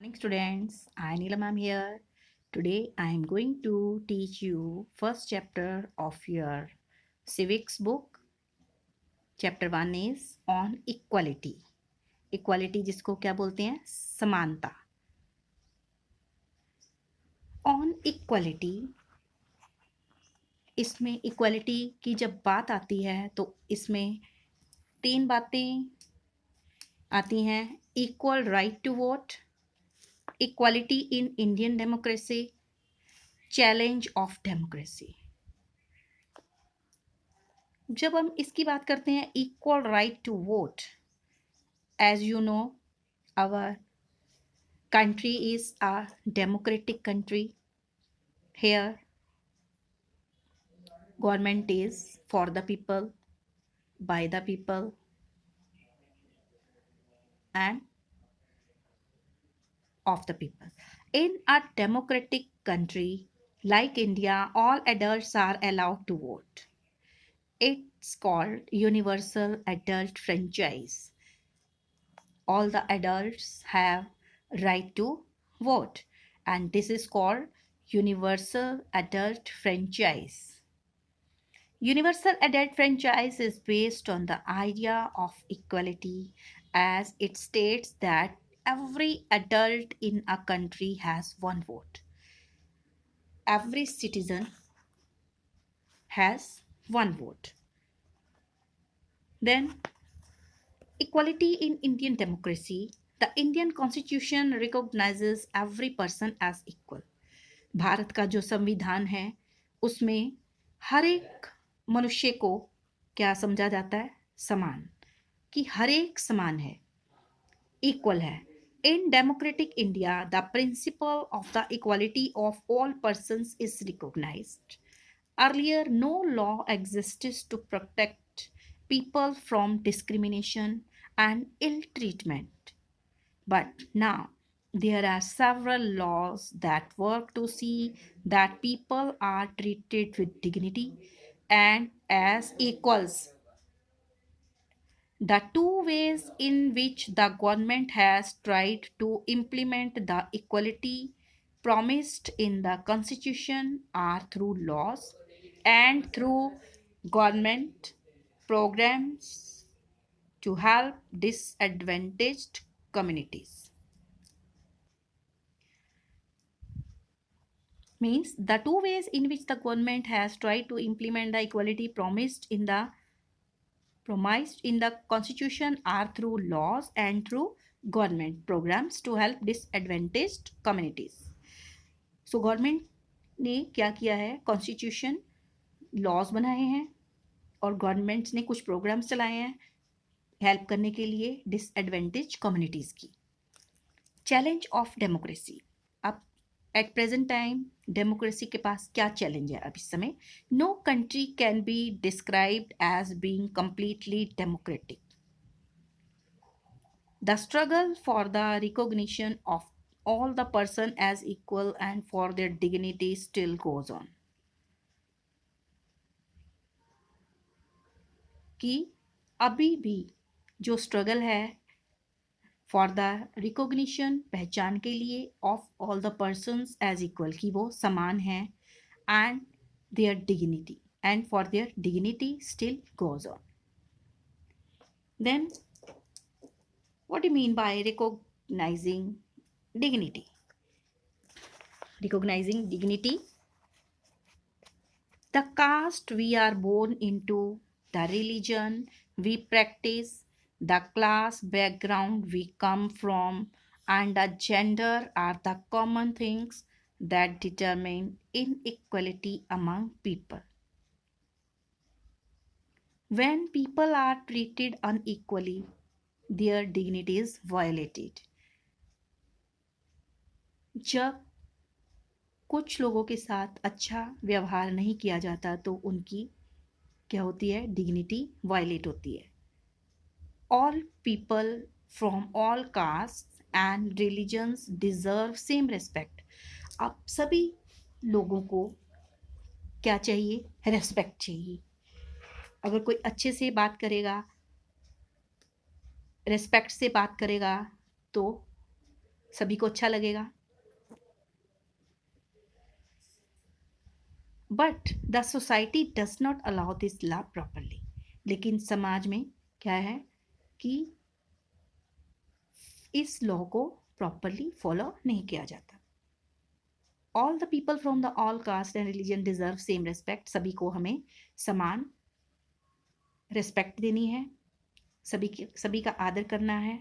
Morning students, I Neela ma'am here. Today I am going to teach you first chapter of your civics book. Chapter 1 is on equality. Equality जिसको क्या बोलते हैं? समानता. On equality, इसमें equality की जब बात आती है तो इसमें तीन बातें आती हैं. Equal right to vote, equality in Indian democracy, challenge of democracy. जब हम इसकी बात करते हैं equal right to vote, as you know our country is a democratic country. Here government is for the people, by the people, and of the people. In a democratic country like India, all adults are allowed to vote. It's called universal adult franchise. All the adults have right to vote, and this is called universal adult franchise. Universal adult franchise is based on the idea of equality, as it states that every adult in a country has one vote. Every citizen has one vote. Then equality in Indian democracy. The Indian Constitution recognizes every person as equal. Bharat का जो संविधान है उसमें हर एक मनुष्य को क्या समझा जाता है? समान, कि हर एक समान है, इक्वल है. In democratic India, the principle of the equality of all persons is recognized. Earlier, no law existed to protect people from discrimination and ill treatment. But now, there are several laws that work to see that people are treated with dignity and as equals. The two ways in which the government has tried to implement the equality promised in the Constitution are through laws and through government programs to help disadvantaged communities. Means the two ways in which the government has tried to implement the equality promised in the constitution are through laws and through government programs to help disadvantaged communities. So government ने क्या किया है? Constitution laws बनाए हैं और governments ने कुछ programmes चलाए हैं हेल्प करने के लिए डिसएडवांटेज कम्युनिटीज़ की. Challenge of democracy. अब एट प्रेजेंट टाइम डेमोक्रेसी के पास क्या चैलेंज है? अब इस समय no country can be described as being completely democratic. The struggle for the recognition of all the person as equal and for their dignity still goes on. कि अभी भी जो स्ट्रगल है फॉर द रिकॉग्निशन, पहचान के लिए, of all the persons as equal, कि वो समान हैं, and their dignity, and for their dignity still goes on. Then what do mean by recognizing dignity? Recognizing dignity. The caste we are born into, the religion we practice, the class background we come from, and the gender are the common things that determine inequality among people. When people are treated unequally, their dignity is violated. जब कुछ लोगों के साथ अच्छा व्यवहार नहीं किया जाता तो उनकी क्या होती है? डिग्निटी वायलेट होती है. All people from all cast and religions deserve same respect. अब सभी लोगों को क्या चाहिए? रेस्पेक्ट चाहिए. अगर कोई अच्छे से बात करेगा, रेस्पेक्ट से बात करेगा, तो सभी को अच्छा लगेगा। But the society does not allow this law properly. लेकिन समाज में क्या है कि इस लॉ को प्रॉपरली फॉलो नहीं किया जाता। All the people from the all cast and religion deserve same respect. सभी को हमें समान रिस्पेक्ट देनी है, सभी का आदर करना है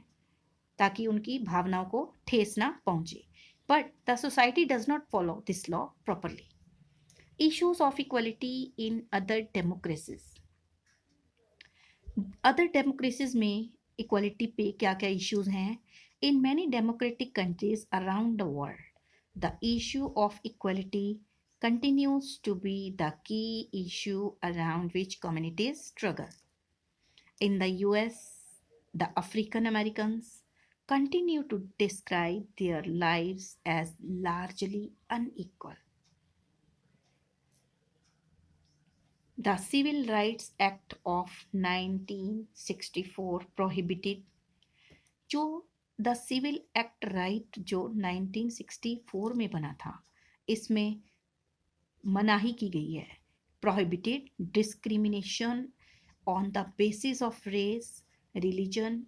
ताकि उनकी भावनाओं को ठेस ना पहुंचे। But the society does not follow this law properly. Issues of equality in other democracies. Other democracies में इक्वलिटी पे क्या क्या इश्यूज हैं? In many democratic countries around the world the issue of equality continues to be the key issue around which communities struggle. In the US, the African Americans continue to describe their lives as largely unequal. The Civil Rights Act of 1964 prohibited जो the civil act right जो 1964 में बना था, इसमें मनाही की गई है। Prohibited discrimination on the basis of race, religion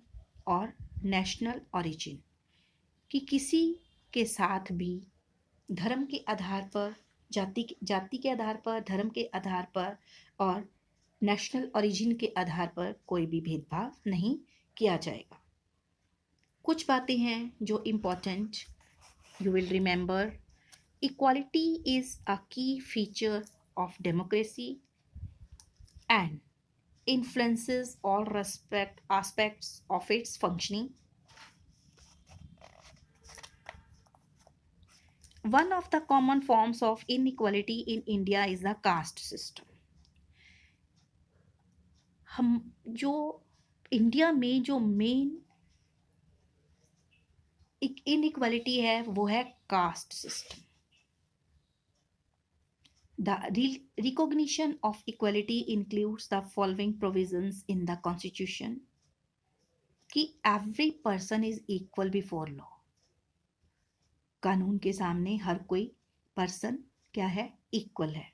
और नेशनल ओरिजिन, कि किसी के साथ भी धर्म के आधार पर, जाति के आधार पर, धर्म के आधार पर और नेशनल ओरिजिन के आधार पर कोई भी भेदभाव नहीं किया जाएगा। कुछ बातें हैं जो important you will remember. Equality is a key feature of democracy and influences all aspects of its functioning. One of the common forms of inequality in India is the caste system. हम जो India में जो main inequality है वो है caste system. The recognition of equality includes the following provisions in the Constitution कि every person is equal before law। कानून के सामने हर कोई पर्सन क्या है? इक्वल है।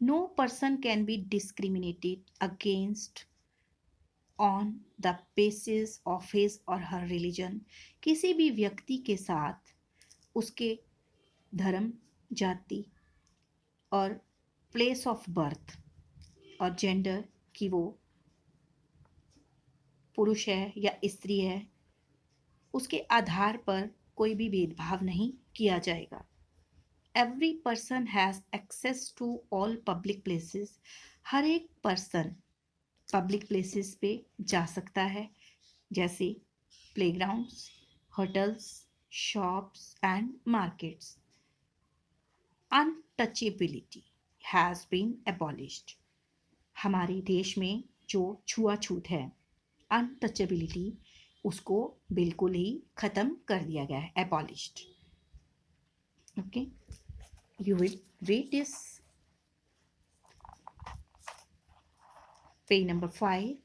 No person can be discriminated against on the basis of his or her religion। किसी भी व्यक्ति के साथ उसके धर्म, जाति और प्लेस ऑफ बर्थ और जेंडर कि वो पुरुष है या स्त्री है, उसके आधार पर कोई भी भेदभाव नहीं किया जाएगा। Every person has access to all public places. हर एक पर्सन पब्लिक प्लेसेस पे जा सकता है, जैसे playgrounds, hotels, shops and markets. Untouchability has been abolished. हमारे देश में जो छुआछूत है, अनटचेबिलिटी, उसको बिल्कुल ही ख़त्म कर दिया गया है, abolished. Okay, you will read this page number 5.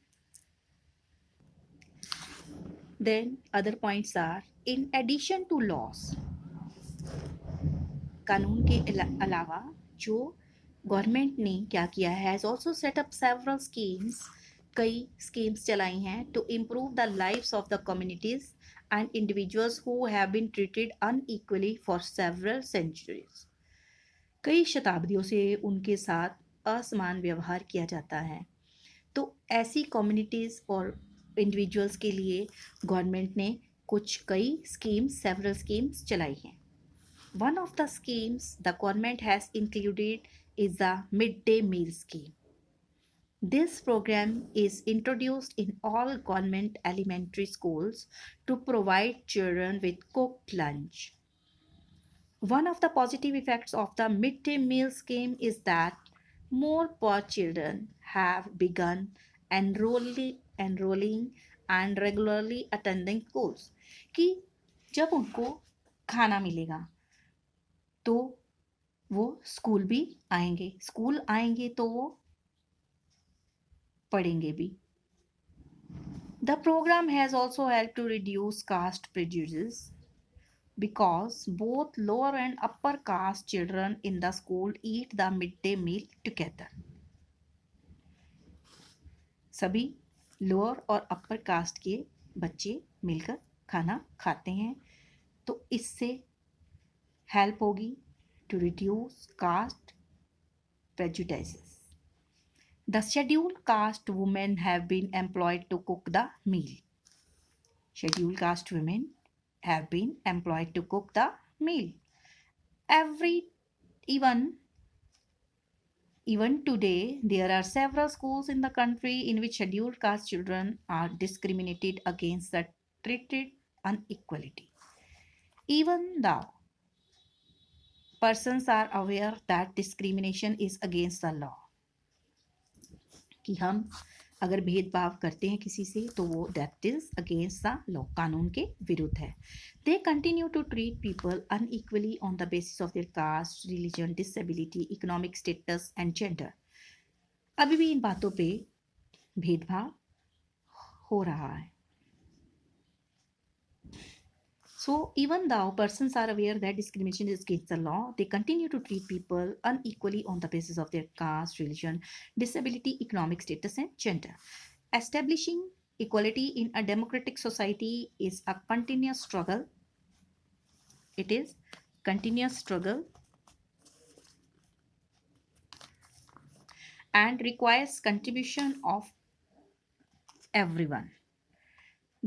Then other points are in addition to laws, कानून के अलावा जो गवर्नमेंट ने क्या किया है, has also set up several schemes, कई स्कीम्स चलाई हैं to improve the lives of the communities and individuals who have been treated unequally for several centuries. कई शताब्दियों से उनके साथ असमान व्यवहार किया जाता है, तो ऐसी कम्युनिटीज़ और इंडिविजुअल्स के लिए गवर्नमेंट ने कई स्कीम्स, सेवरल स्कीम्स चलाई हैं। One of the schemes the government has included is the midday meal scheme. This program is introduced in all government elementary schools to provide children with cooked lunch. One of the positive effects of the midday meal scheme is that more poor children have begun enrolling and regularly attending schools. कि जब उनको खाना मिलेगा तो वो school भी आएंगे, school आएंगे तो वो पढ़ेंगे भी। The programme has also help to reduce caste prejudice. because both lower and upper caste children in the school eat the midday meal together. सभी लोअर और अपर कास्ट के बच्चे मिलकर खाना खाते हैं, तो इससे हेल्प होगी to reduce caste prejudices. The scheduled caste women have been employed to cook the meal. Scheduled caste women have been employed to cook the meal. Even today, there are several schools in the country in which scheduled caste children are discriminated against and treated unequally. Even though persons are aware that discrimination is against the law, कि हम अगर भेदभाव करते हैं किसी से तो वो that is against the law, कानून के विरुद्ध है. They continue to treat people unequally on the basis of their caste, religion, disability, economic status and gender. अभी भी इन बातों पे भेदभाव हो रहा है. So even though persons are aware that discrimination is against the law, they continue to treat people unequally on the basis of their caste, religion, disability, economic status, and gender. Establishing equality in a democratic society is a continuous struggle. It is continuous struggle and requires contribution of everyone.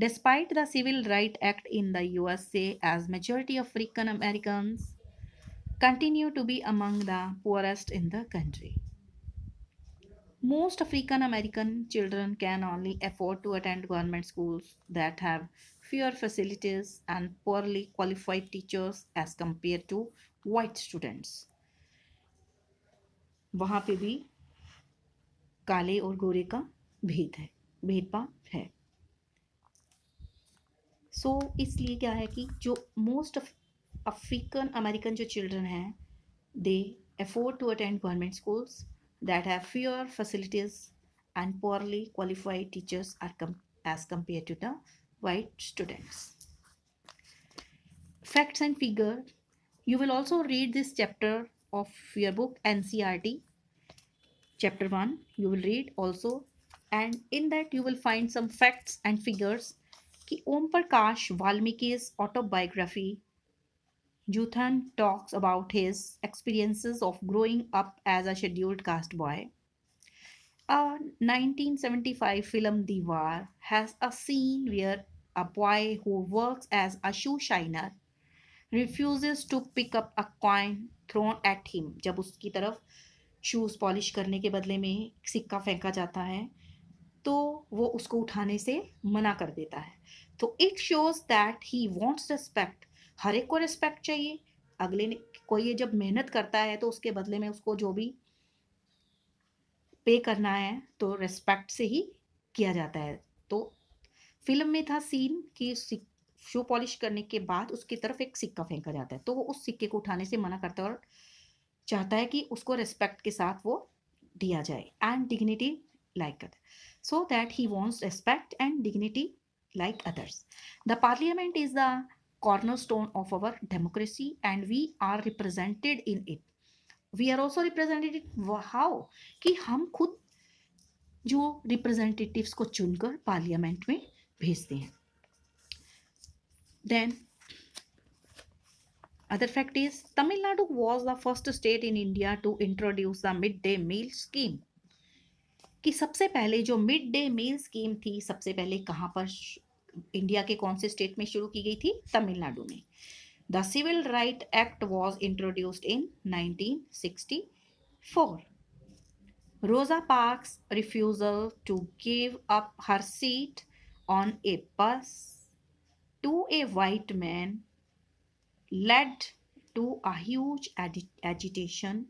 Despite the Civil Rights Act in the USA, as majority of African Americans continue to be among the poorest in the country. Most African American children can only afford to attend government schools that have fewer facilities and poorly qualified teachers as compared to white students. वहाँ पे भी काले और गोरे का भेदभाव है. सो इसलिए क्या है कि जो मोस्ट अफ्रीकन अमेरिकन जो चिल्ड्रन हैं, they afford to attend government schools that have fewer facilities and poorly qualified teachers are as compare to the white students. Facts and figure. You will also read this chapter of your book NCERT. Chapter 1 you will read also, and in that you will find some facts and figures. कि Om Prakash वाल्मीकि's autobiography, Juthan talks about his experiences of growing up as a scheduled caste boy. A 1975 film Diwar has a scene where a boy who works as a shoe shiner refuses to pick up a coin thrown at him. जब उसकी तरफ shoes polish करने के बदले में सिक्का फेंका जाता है तो वो उसको उठाने से मना कर देता है. तो it shows that he wants respect. हर एक को रिस्पेक्ट चाहिए. अगले ने कोई ये जब मेहनत करता है तो उसके बदले में उसको जो भी पे करना है तो रिस्पेक्ट से ही किया जाता है. तो फिल्म में था सीन कि शू पॉलिश करने के बाद उसकी तरफ एक सिक्का फेंका जाता है, तो वो उस सिक्के को उठाने से मना करता है और चाहता है कि उसको रिस्पेक्ट के साथ वो दिया जाए and dignity like other. So that he wants respect and dignity like others. The parliament is the cornerstone of our democracy and we are represented in it. We are also represented how? कि हम खुद जो representatives को चुनकर parliament में भेजते हैं. Then other fact is Tamil Nadu was the first state in India to introduce the midday meal scheme. कि सबसे पहले जो मिड डे मील स्कीम थी, सबसे पहले कहाँ पर इंडिया के कौन से स्टेट में शुरू की गई थी? तमिलनाडु में. The civil right act was introduced in 1964. Rosa Parks refusal to give up her seat on a bus to a white man led to a huge agitation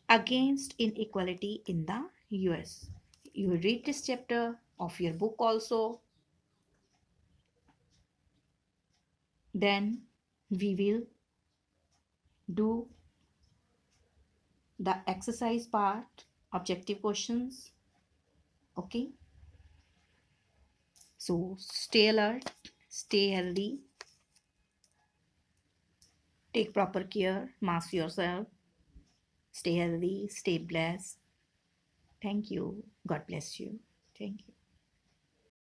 against inequality in the US. You will read this chapter of your book also. Then we will do the exercise part, objective questions. Okay. So stay alert, Stay healthy, take proper care, mask yourself, stay healthy, stay blessed. Thank you. God bless you. Thank you.